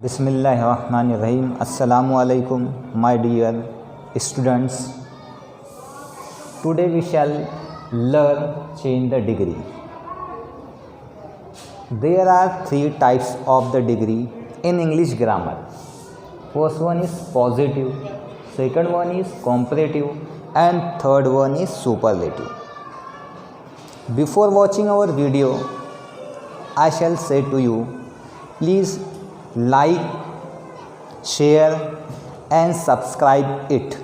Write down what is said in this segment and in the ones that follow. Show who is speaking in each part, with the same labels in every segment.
Speaker 1: बिस्मिल्लाहिर्रहमानिर्रहीम। अस्सलामु अलैकुम my dear students. Today we shall learn change the degree. There are three types of the degree in English grammar. First one is positive, second one is comparative, and third one is superlative. Before watching our video, I shall say to you, please like, share and subscribe it.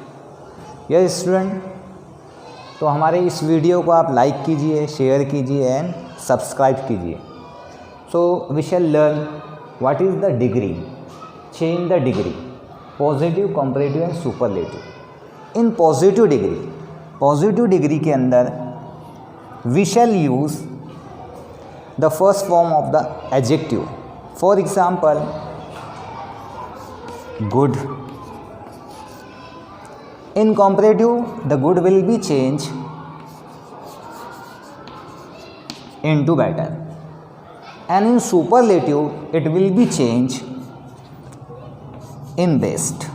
Speaker 1: Yes student, तो हमारे इस video को आप like कीजिए, share कीजिए and subscribe कीजिए। So we shall learn what is the degree, change the degree, positive, comparative and superlative. In positive degree के अंदर we shall use the first form of the adjective. For example, good. In comparative, the good will be changed into better, and in superlative, it will be changed in best.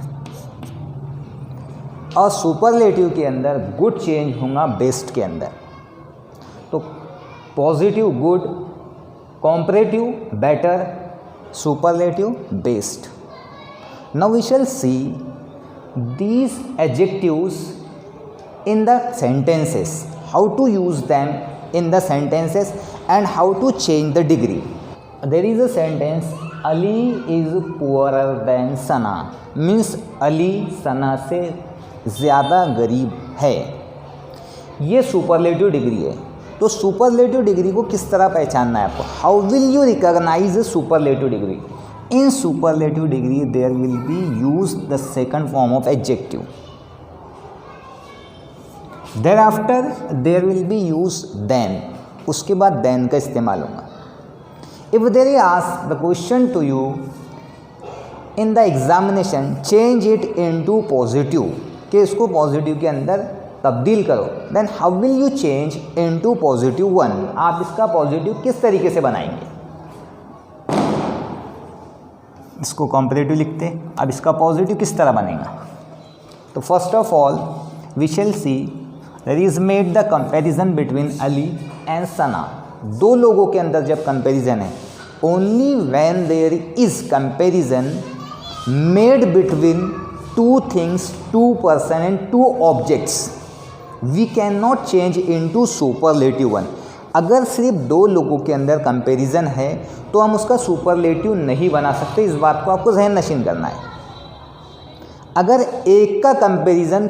Speaker 1: और superlative के अंदर good change होगा best के अंदर. तो positive good, comparative better, superlative best. Now we shall see these adjectives in the sentences, how to use them in the sentences and how to change the degree. There is a sentence, Ali is poorer than Sana, means Ali सना से ज़्यादा गरीब है. ये superlative degree है. तो superlative degree को किस तरह पहचानना है आपको? How will you recognise superlative degree? In superlative degree there will be use the second form of adjective. There after there will be use then. उसके बाद देन का इस्तेमाल होगा. If there is asked the question to you in the examination, change it into positive, कि इसको positive के अंदर तब्दील करो, then how will you change into positive one? आप इसका पॉजिटिव किस तरीके से बनाएंगे? इसको कॉम्परेटिव लिखते हैं. अब इसका पॉजिटिव किस तरह बनेगा? तो first of all we shall see that is made the comparison between Ali and Sana. दो लोगों के अंदर जब कंपैरिजन है, only when there is comparison made between two things, two person and two objects, we can not change into superlative one. अगर सिर्फ दो लोगों के अंदर कंपैरिजन है तो हम उसका सुपरलेटिव नहीं बना सकते. इस बात को आपको ज़हन नशीन करना है. अगर एक का कंपैरिजन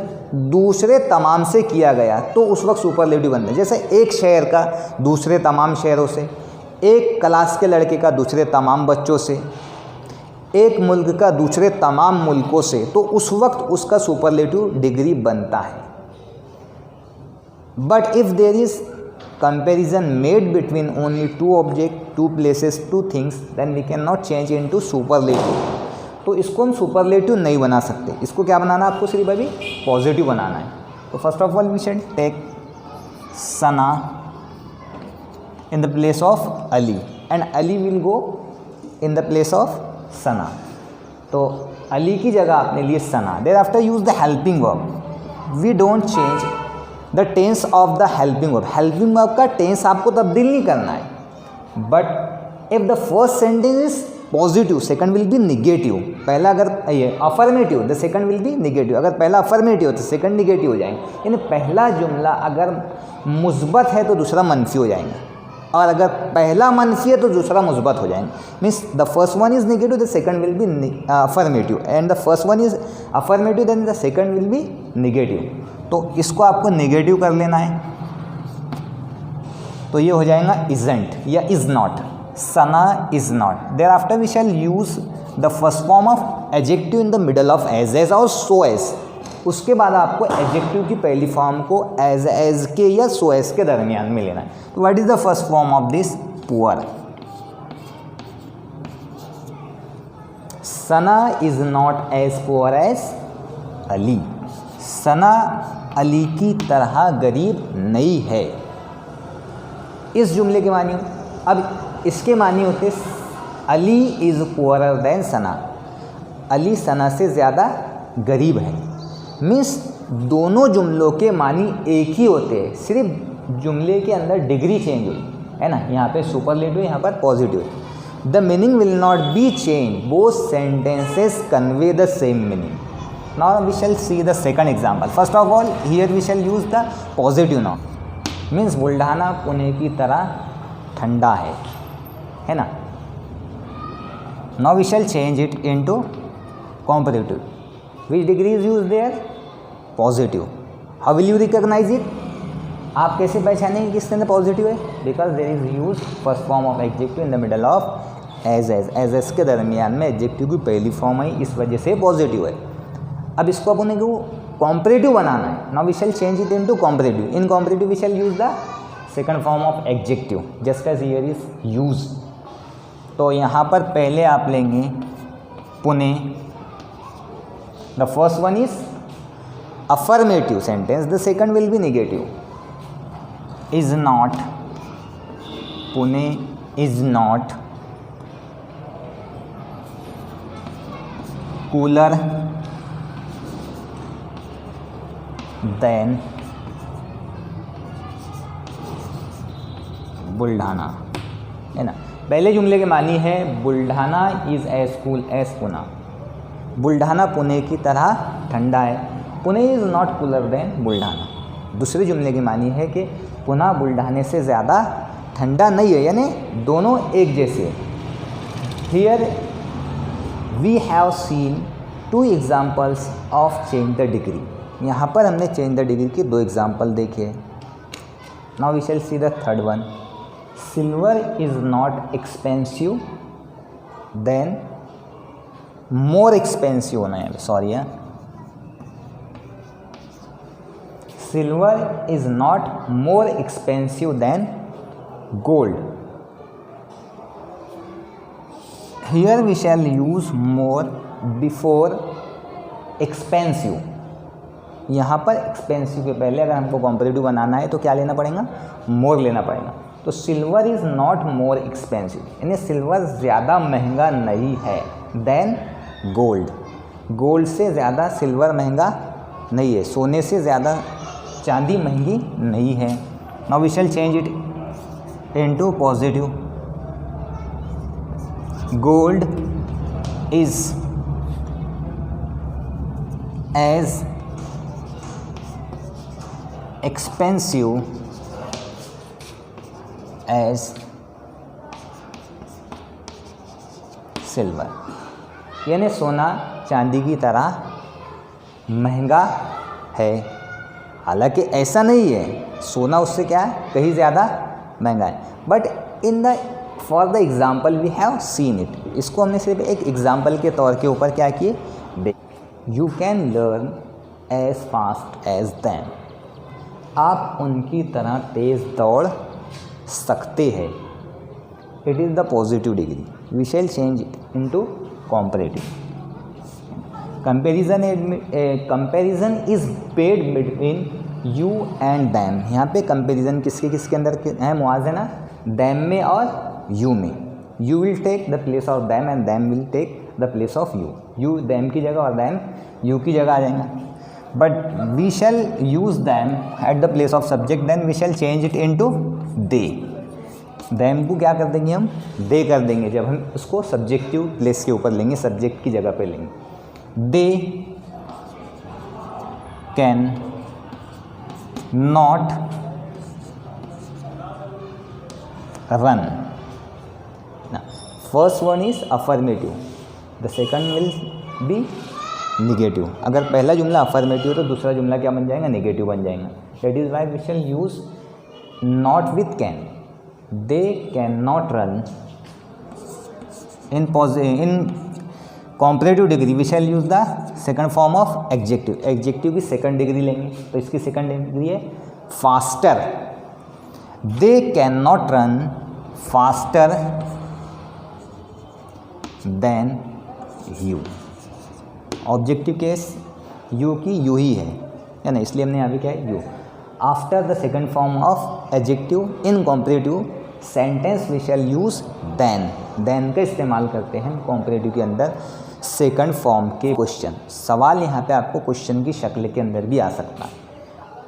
Speaker 1: दूसरे तमाम से किया गया तो उस वक्त सुपरलेटिव बनता है. जैसे एक शहर का दूसरे तमाम शहरों से, एक क्लास के लड़के का दूसरे तमाम बच्चों से, एक मुल्क का दूसरे तमाम मुल्कों से, तो उस वक्त उसका सुपरलेटिव डिग्री बनता है. But if there is comparison made between only two objects, two places, two things, then we cannot change into superlative. तो इसको हम सुपरलेटिव नहीं बना सकते. इसको क्या बनाना है आपको? सिर्फ अभी पॉजिटिव बनाना है. तो first of all we should take Sana in the place of Ali and Ali will go in the place of Sana. तो अली की जगह आपने लिए Sana. There after use the helping verb. We don't change the tense of the helping verb. Helping verb का tense आपको तब्दील नहीं करना है. But if the first sentence is positive, second will be negative. पहला अगर ये affirmative, the second will be negative. अगर पहला अफर्मेटिव तो सेकंड निगेटिव हो जाएंगे. यानी पहला जुमला अगर मुस्बत है तो दूसरा मनफी हो जाएंगे, और अगर पहला मनफी है तो दूसरा मुस्बत हो जाएंगे. Means the first one is negative, the second will be affirmative, and the first one is affirmative, then the second will be negative. तो इसको आपको नेगेटिव कर लेना है. तो ये हो जाएगा इजंट या is not. Sana is not. There after we shall use the first form of adjective in the middle of as और सो एज. उसके बाद आपको एडजेक्टिव की पहली फॉर्म को एज के या सो एज के दरमियान में लेना है. तो what is the first form of this? Poor. Sana is not as poor as Ali. Sana Ali की तरह गरीब नहीं है. इस जुमले के मानी. अब इसके मानी होते अली इज़ पुअरर देन सना, अली सना से ज़्यादा गरीब है। मीन्स दोनों जुमलों के मानी एक ही होते हैं, सिर्फ जुमले के अंदर डिग्री चेंज हुई है ना, यहाँ पे सुपरलेटिव, यहाँ पर positive. The meaning will not be change, both sentences convey the same meaning. Now we shall see the second example. First of all here we shall use the positive noun, means Buldhana Pune की तरह ठंडा है ना। Now we shall change it into comparative. Which degree is use there? Positive. How will you recognise it? आप कैसे पहचानेंगे कि इसके अंदर पॉजिटिव है? Because there is use first form of adjective in the middle of as के दरमियान में एडजेक्टिव की पहली फॉर्म आई, इस वजह से पॉजिटिव है। अब इसको अपन को कॉम्परेटिव बनाना है। Now we shall change it into comparative. In comparative we shall use the second form of adjective just as here is use. तो यहाँ पर पहले आप लेंगे Pune, the first one is affirmative sentence, the second will be negative. Is not, Pune is not cooler than Buldhana, है ना। पहले जुमले के मानी है Buldhana is as cool as Pune, Buldhana Pune की तरह ठंडा है, Pune is not cooler than Buldhana. दूसरे जुमले की मानी है कि पुणे बुल्ढाने से ज़्यादा ठंडा नहीं है, यानी दोनों एक जैसे। Here we have seen 2 examples of change the degree. यहाँ पर हमने चेंज द डिग्री के 2 एग्जाम्पल देखे। Now we shall see the third one. Silver is not expensive than, more expensive होना है, सॉरी है, silver is not more expensive than gold. Here we shall use more before expensive. यहाँ पर expensive के पहले अगर हमको comparative बनाना है तो क्या लेना पड़ेगा? more लेना पड़ेगा। तो silver is not more expensive, यानी सिल्वर ज़्यादा महंगा नहीं है than gold, गोल्ड से ज़्यादा सिल्वर महंगा नहीं है, सोने से ज़्यादा चांदी महंगी नहीं है। Now we shall change it into positive. Gold is as expensive as silver, यानी सोना चांदी की तरह महंगा है। हालांकि ऐसा नहीं है, सोना उससे क्या है, कहीं ज़्यादा महंगा है, but in the for the example we have seen it. इसको हमने सिर्फ एक एग्ज़ाम्पल के तौर के ऊपर क्या किए। You can learn as fast as them, आप उनकी तरह तेज़ दौड़ सकते हैं। It is the positive degree. We shall change it into comparative. Comparison is paid between you and them. यहाँ पे कंपेरिजन किसके अंदर है? मुआज़ना दैम में और यू में। You will take the place of them and them will take the place of you. You them की जगह और दैम यू की जगह आ जाएगा। But we shall use them at the place of subject, then we shall change it into they. Them को क्या कर देंगे हम? दे कर देंगे जब हम उसको सब्जेक्टिव प्लेस के ऊपर लेंगे, सब्जेक्ट की जगह पे लेंगे। दे can not run. First one is affirmative, the second will be negative. अगर पहला जुमला अफर्मेटिव हो तो दूसरा जुमला क्या बन जाएगा? नेगेटिव बन जाएगा। That is why we shall use not with can. They can not run. In comparative degree we shall use the second form of adjective. Adjective की सेकंड डिग्री लेंगे तो इसकी सेकंड डिग्री है faster. They can not run faster than you. Objective case you की you ही है ना, इसलिए हमने यहाँ भी क्या है? You. After the second form of adjective in comparative sentence we shall use then का इस्तेमाल करते हैं कॉम्परेटिव के अंदर सेकंड फॉर्म के क्वेश्चन। सवाल यहाँ पे आपको क्वेश्चन की शक्ल के अंदर भी आ सकता है।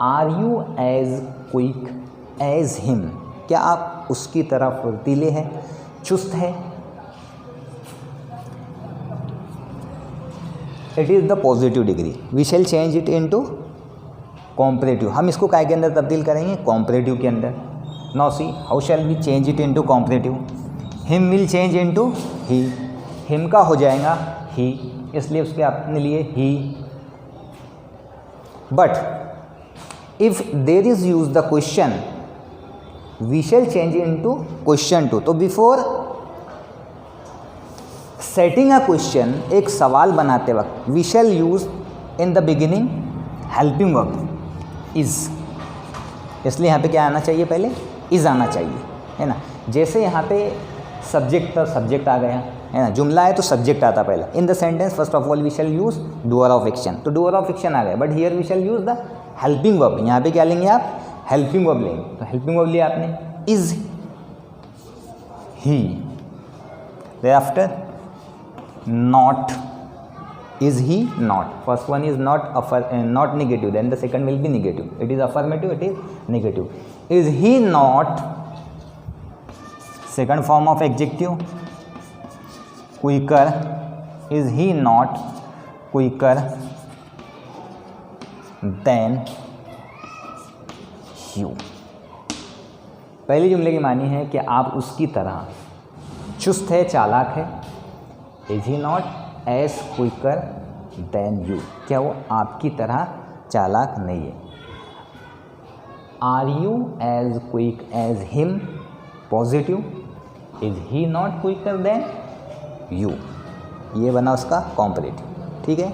Speaker 1: Are you as quick as him, क्या आप उसकी तरह फुर्तीले हैं, चुस्त है। It is the positive degree, we shall change it into comparative. हम इसको काय के अंदर तब्दील करेंगे, कॉम्परेटिव के अंदर। Now see how shall we change it into comparative. Him will change into he, him का हो जाएगा ही, इसलिए उसके अपने लिए he. But if there is use the question we shall change into question too. तो बिफोर सेटिंग अ क्वेश्चन, एक सवाल बनाते वक्त we shall use in the beginning helping verb is, इसलिए यहाँ पे क्या आना चाहिए, पहले इज आना चाहिए, है ना। जैसे यहाँ पे सब्जेक्ट था, सब्जेक्ट आ गया, है ना। जुमला है तो सब्जेक्ट आता पहला। In the sentence first of all we shall use doer of action, तो डूअर ऑफ एक्शन आ गया। But here we shall use the helping verb, यहाँ पे क्या लेंगे आप, हेल्पिंग वर्ब लेंगे। तो हेल्पिंग वर्ब लिया आपने, is he. thereafter not, is he not, first one is not negative, then the second will be negative. It is affirmative, it is negative. Is he not, second form of adjective, quicker. Is he not quicker than you? पहली जुमले की मानी है कि आप उसकी तरह चुस्त है, चालाक है। Is he not as quicker than you, क्या वो आपकी तरह चालाक नहीं है। Are you as quick as him, positive. Is he not quicker than you, ये बना उसका कॉम्परेटिव। ठीक है।